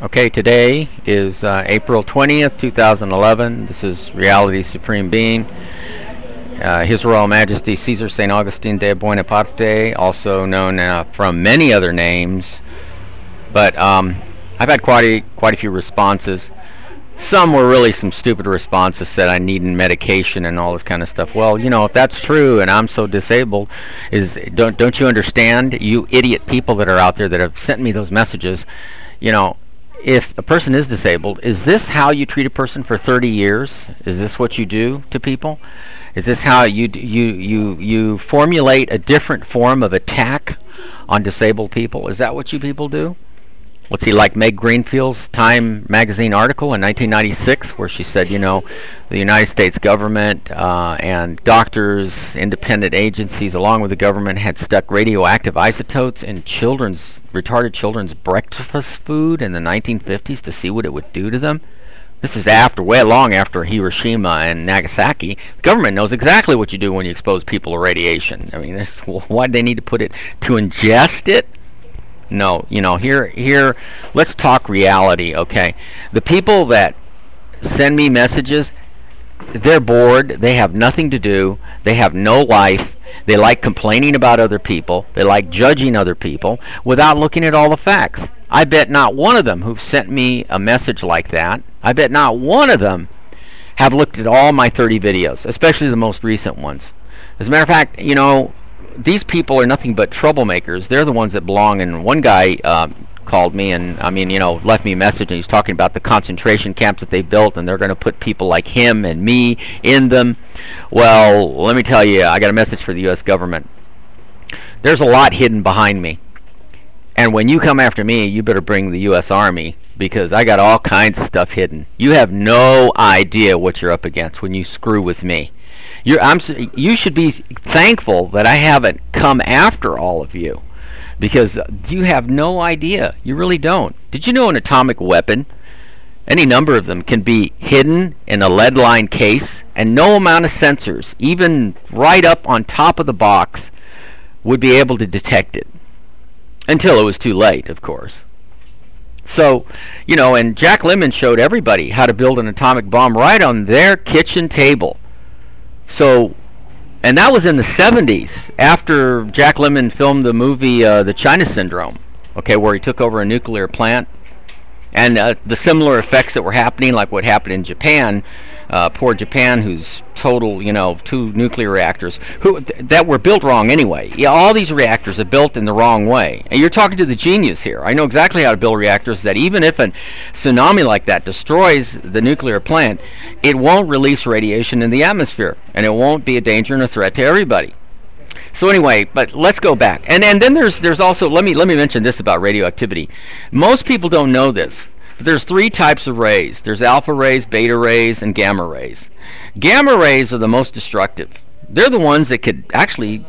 Okay, today is April 20th, 2011. This is Reality Supreme Being. His Royal Majesty Caesar St. Augustine de Buonaparte, also known from many other names. But I've had quite a few responses. Some were really some stupid responses, said I need medication and all this kind of stuff. Well, you know, if that's true and I'm so disabled, don't you understand, you idiot people that are out there that have sent me those messages, you know, if a person is disabled, is this how you treat a person for 30 years? Is this what you do to people? Is this how you formulate a different form of attack on disabled people? Is that what you people do? Let's see, like Meg Greenfield's Time magazine article in 1996, where she said, you know, the United States government and doctors, independent agencies, along with the government, had stuck radioactive isotopes in retarded children's breakfast food in the 1950s to see what it would do to them. This is way long after Hiroshima and Nagasaki. The government knows exactly what you do when you expose people to radiation. I mean, why do they need to put it to ingest it? No, you know, here, let's talk reality, okay? The people that send me messages, they're bored, they have nothing to do, they have no life, they like complaining about other people, they like judging other people without looking at all the facts. I bet not one of them who've sent me a message like that, I bet not one of them have looked at all my 30 videos, especially the most recent ones. As a matter of fact, you know, these people are nothing but troublemakers. They're the ones that belong. And one guy called me and, I mean, you know, left me a message, and he's talking about the concentration camps that they built, and they're going to put people like him and me in them. Well, let me tell you, I got a message for the U.S. government. There's a lot hidden behind me. And when you come after me, you better bring the U.S. Army, because I got all kinds of stuff hidden. You have no idea what you're up against when you screw with me. You should be thankful that I haven't come after all of you, because you have no idea. You really don't. Did you know an atomic weapon, any number of them, can be hidden in a lead-lined case, and no amount of sensors, even right up on top of the box, would be able to detect it? Until it was too late, of course. So, you know, and Jack Lemmon showed everybody how to build an atomic bomb right on their kitchen table. So, and that was in the 70s, after Jack Lemmon filmed the movie The China Syndrome, okay, where he took over a nuclear plant, and the similar effects that were happening, like what happened in Japan, poor Japan, who's total, you know, 2 nuclear reactors that were built wrong anyway. Yeah, all these reactors are built in the wrong way. And you're talking to the genius here. I know exactly how to build reactors that even if a tsunami like that destroys the nuclear plant, it won't release radiation in the atmosphere, and it won't be a danger and a threat to everybody. So anyway, but let's go back. And then there's also, let me mention this about radioactivity. Most people don't know this. There's 3 types of rays. There's alpha rays, beta rays, and gamma rays. Gamma rays are the most destructive. They're the ones that could actually,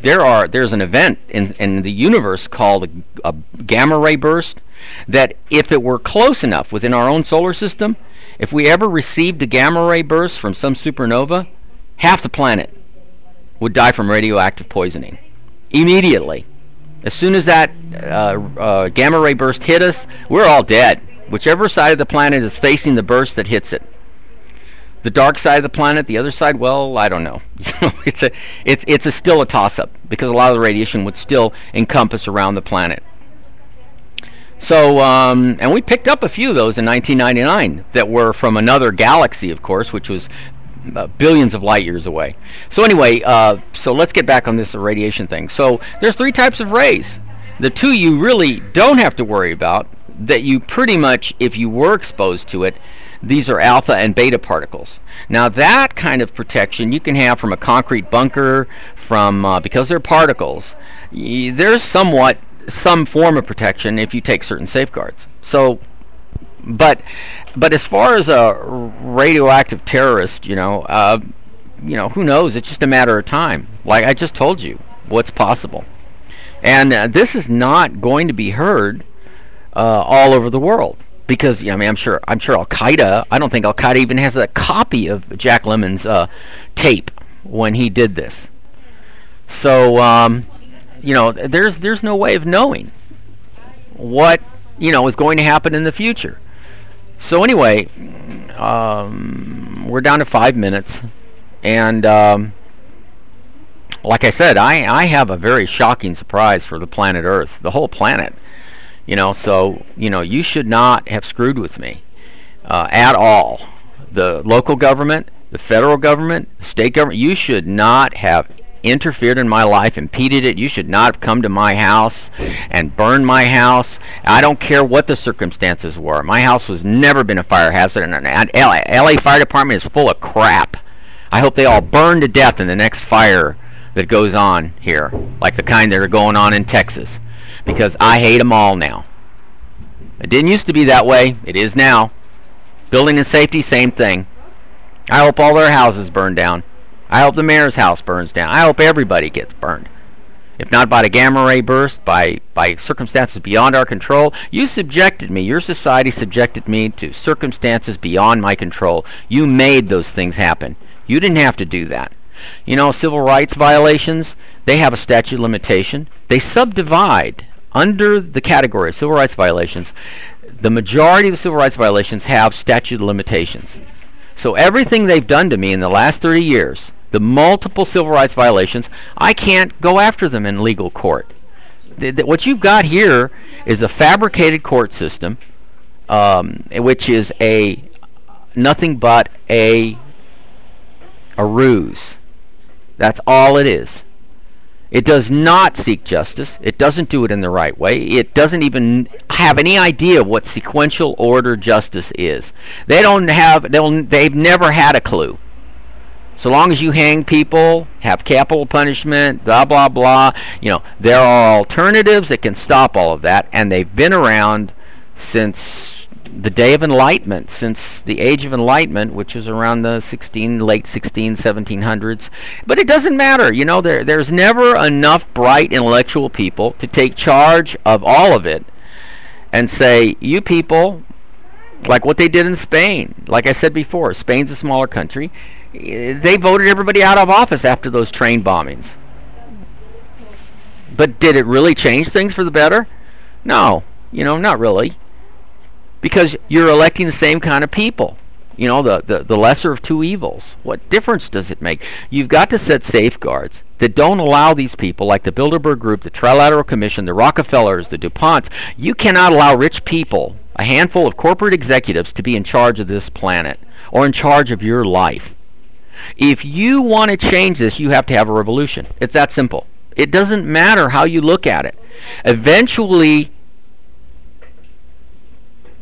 there's an event in the universe called a gamma ray burst, that if it were close enough within our own solar system, if we ever received a gamma ray burst from some supernova, half the planet would die from radioactive poisoning immediately. As soon as that gamma ray burst hit us, we're all dead. Whichever side of the planet is facing the burst that hits it. The dark side of the planet, the other side, well, I don't know. It's still a toss-up, because a lot of the radiation would still encompass around the planet. So, and we picked up a few of those in 1999 that were from another galaxy, of course, which was billions of light years away. So anyway, so let's get back on this radiation thing. So there's 3 types of rays. The 2 you really don't have to worry about, that you pretty much, if you were exposed to it, these are alpha and beta particles. Now that kind of protection you can have from a concrete bunker, because they're particles. There's some form of protection if you take certain safeguards. So, but as far as a radioactive terrorist, you know, who knows? It's just a matter of time. Like I just told you, what's possible. And this is not going to be heard all over the world, because I mean, I'm sure Al Qaeda. I don't think Al Qaeda even has a copy of Jack Lemmon's tape when he did this. So you know, there's no way of knowing what is going to happen in the future. So anyway, we're down to 5 minutes, and like I said, I have a very shocking surprise for the planet Earth, the whole planet. So you should not have screwed with me at all. The local government, the federal government, the state government, you should not have interfered in my life, impeded it. You should not have come to my house and burned my house. I don't care what the circumstances were. My house was never been a fire hazard, and LA Fire Department is full of crap. I hope they all burn to death in the next fire that goes on here, like the kind that are going on in Texas, because I hate them all now. It didn't used to be that way. It is now. Building and safety, same thing. I hope all their houses burn down. I hope the mayor's house burns down. I hope everybody gets burned. If not by a gamma ray burst, by circumstances beyond our control. You subjected me, your society subjected me to circumstances beyond my control. You made those things happen. You didn't have to do that. Civil rights violations, they have a statute of limitation. They subdivide under the category of civil rights violations. The majority of the civil rights violations have statute of limitations. So everything they've done to me in the last 30 years, the multiple civil rights violations, I can't go after them in legal court. What you've got here is a fabricated court system, which is nothing but a ruse. That's all it is. It does not seek justice. It doesn't do it in the right way. It doesn't even have any idea what sequential order justice is. They've never had a clue. So long as you hang people, have capital punishment, blah, blah, blah, there are alternatives that can stop all of that, and they've been around since the day of enlightenment, since the age of enlightenment, which is around the late 1700s. But it doesn't matter. There's never enough bright intellectual people to take charge of all of it and say, you people, like what they did in Spain. Like I said before, Spain's a smaller country. They voted everybody out of office after those train bombings. But did it really change things for the better? No, not really. Because you're electing the same kind of people. The lesser of two evils. What difference does it make? You've got to set safeguards that don't allow these people, like the Bilderberg Group, the Trilateral Commission, the Rockefellers, the DuPonts. You cannot allow rich people, a handful of corporate executives, to be in charge of this planet or in charge of your life. If you want to change this, you have to have a revolution. It's that simple. It doesn't matter how you look at it. Eventually,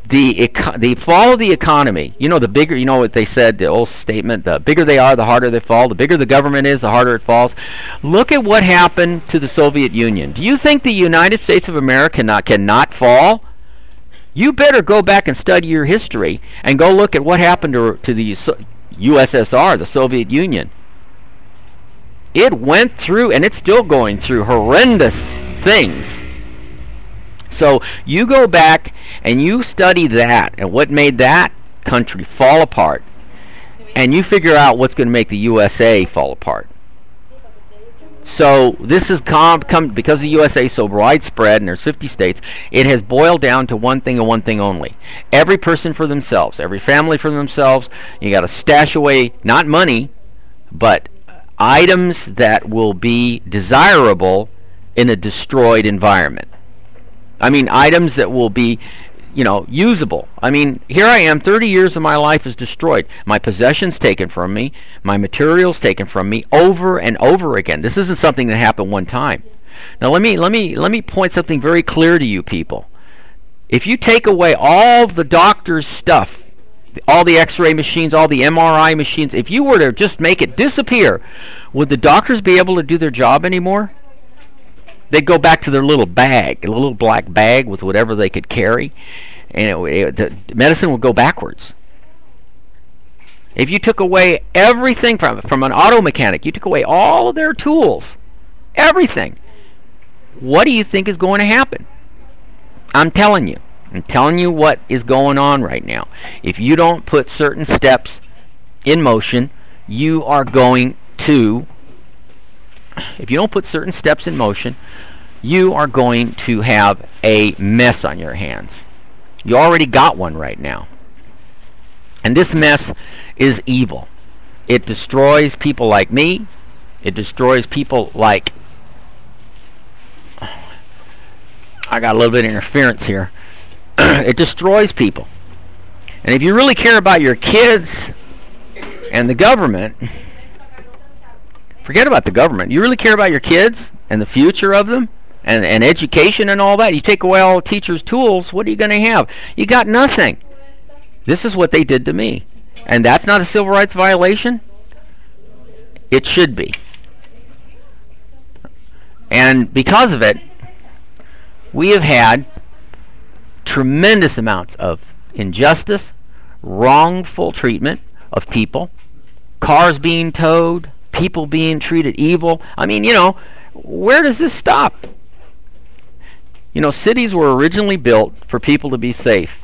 the fall of the economy, the bigger, what they said, the old statement, the bigger they are, the harder they fall. The bigger the government is, the harder it falls. Look at what happened to the Soviet Union. Do you think the United States of America cannot fall? You better go back and study your history and go look at what happened to the USSR, the Soviet Union. It went through, and it's still going through, horrendous things. So you go back and you study that and what made that country fall apart, and you figure out what's going to make the USA fall apart. So this has come because the USA is so widespread and there's 50 states. It has boiled down to one thing and one thing only: every person for themselves, every family for themselves. You got to stash away not money, but items that will be desirable in a destroyed environment. I mean, items that will be, usable. I mean, here I am, 30 years of my life is destroyed. My possessions taken from me, my materials taken from me over and over again. This isn't something that happened one time. Now let me point something very clear to you people. If you take away all the doctor's stuff, all the x-ray machines, all the MRI machines, if you were to just make it disappear, would the doctors be able to do their job anymore? They'd go back to their little bag, a little black bag with whatever they could carry, and the medicine would go backwards. If you took away everything from an auto mechanic, you took away all of their tools, everything, what do you think is going to happen? I'm telling you what is going on right now. If you don't put certain steps in motion, you are going to have a mess on your hands. You already got one right now. And this mess is evil. It destroys people like me. It destroys people like... I got a little bit of interference here. It destroys people. And if you really care about your kids and the government, forget about the government. You really care about your kids and the future of them and education and all that. You take away all the teachers' tools, what are you going to have? You got nothing. This is what they did to me. And that's not a civil rights violation? It should be. And because of it, we have had tremendous amounts of injustice, wrongful treatment of people, cars being towed, people being treated evil. I mean, where does this stop? Cities were originally built for people to be safe,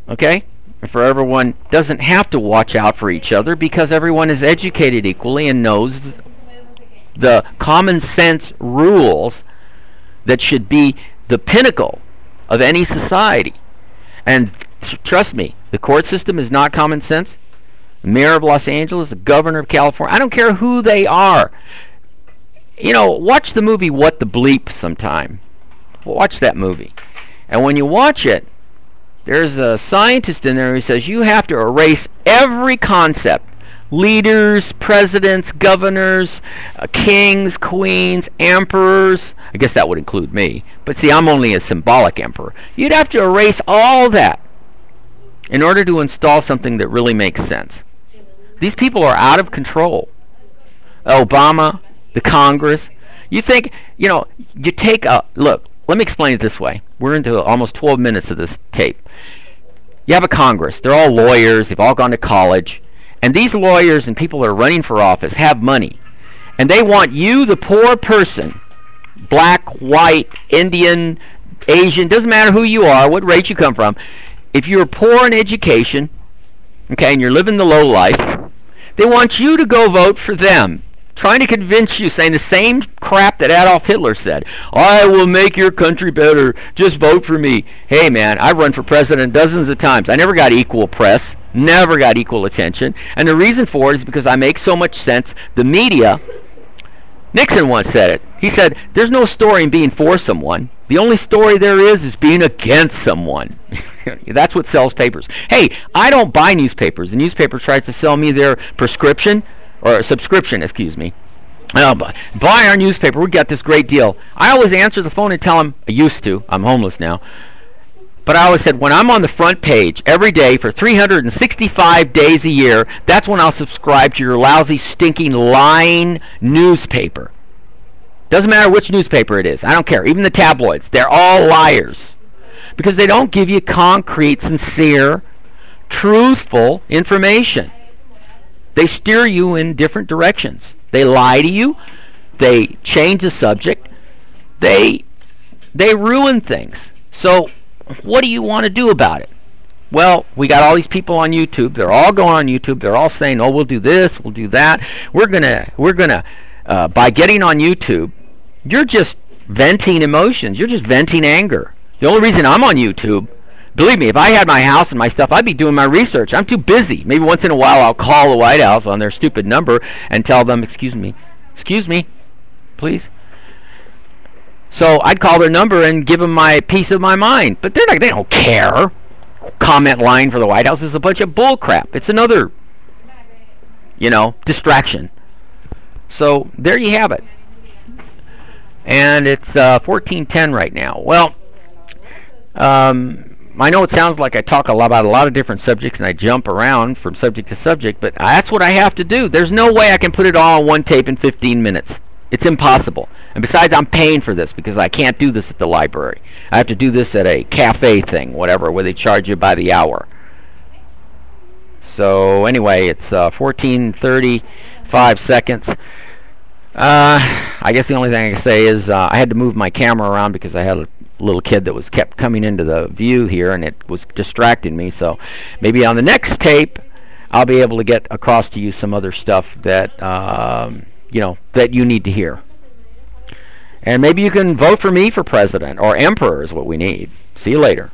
okay? And for everyone doesn't have to watch out for each other because everyone is educated equally and knows the common sense rules that should be the pinnacle of any society. And trust me, the court system is not common sense. The mayor of Los Angeles, the governor of California, I don't care who they are. Watch the movie What the Bleep sometime. Watch that movie. And when you watch it, there's a scientist in there who says you have to erase every concept. Leaders, presidents, governors, kings, queens, emperors. I guess that would include me. But see, I'm only a symbolic emperor. You'd have to erase all that in order to install something that really makes sense. These people are out of control. Obama, the Congress. You think, you take a... Look, let me explain it this way. We're into almost 12 minutes of this tape. You have a Congress. They're all lawyers. They've all gone to college. And these lawyers and people that are running for office have money. And they want you, the poor person, black, white, Indian, Asian, doesn't matter who you are, what race you come from. If you're poor in education, okay, and you're living the low life, they want you to go vote for them, trying to convince you, saying the same crap that Adolf Hitler said. I will make your country better. Just vote for me. Hey, man, I run for president dozens of times. I never got equal press. Never got equal attention. And the reason for it is because I make so much sense. The media, Nixon once said it. He said, there's no story in being for someone. The only story there is being against someone. That's what sells papers. Hey, I don't buy newspapers. The newspaper tries to sell me their prescription, or subscription, excuse me. Buy our newspaper. We got this great deal. I always answer the phone and tell them, I used to. I'm homeless now. But I always said, when I'm on the front page every day for 365 days a year, that's when I'll subscribe to your lousy, stinking, lying newspaper. Doesn't matter which newspaper it is. I don't care. Even the tabloids. They're all liars. Because they don't give you concrete, sincere, truthful information. They steer you in different directions. They lie to you. They change the subject. They ruin things. So what do you want to do about it? Well, we got all these people on YouTube. They're all going on YouTube. They're all saying, "Oh, we'll do this, we'll do that." We're gonna by getting on YouTube, you're just venting emotions. You're just venting anger. The only reason I'm on YouTube, believe me, if I had my house and my stuff, I'd be doing my research. I'm too busy. Maybe once in a while I'll call the White House on their stupid number and tell them, excuse me, please. So I'd call their number and give them my piece of my mind. But they don't care. Comment line for the White House is a bunch of bull crap. It's another, distraction. So there you have it. And it's 14:10 right now. Well, I know it sounds like I talk about a lot of different subjects and I jump around from subject to subject, but that's what I have to do. There's no way I can put it all on one tape in 15 minutes. It's impossible. And besides, I'm paying for this because I can't do this at the library. I have to do this at a cafe thing, whatever, where they charge you by the hour. So anyway, it's 14:35 seconds. I guess the only thing I can say is I had to move my camera around because I had a little kid that was kept coming into the view here and it was distracting me. So maybe on the next tape I'll be able to get across to you some other stuff that that you need to hear. And maybe you can vote for me for president, or emperor is what we need. See you later.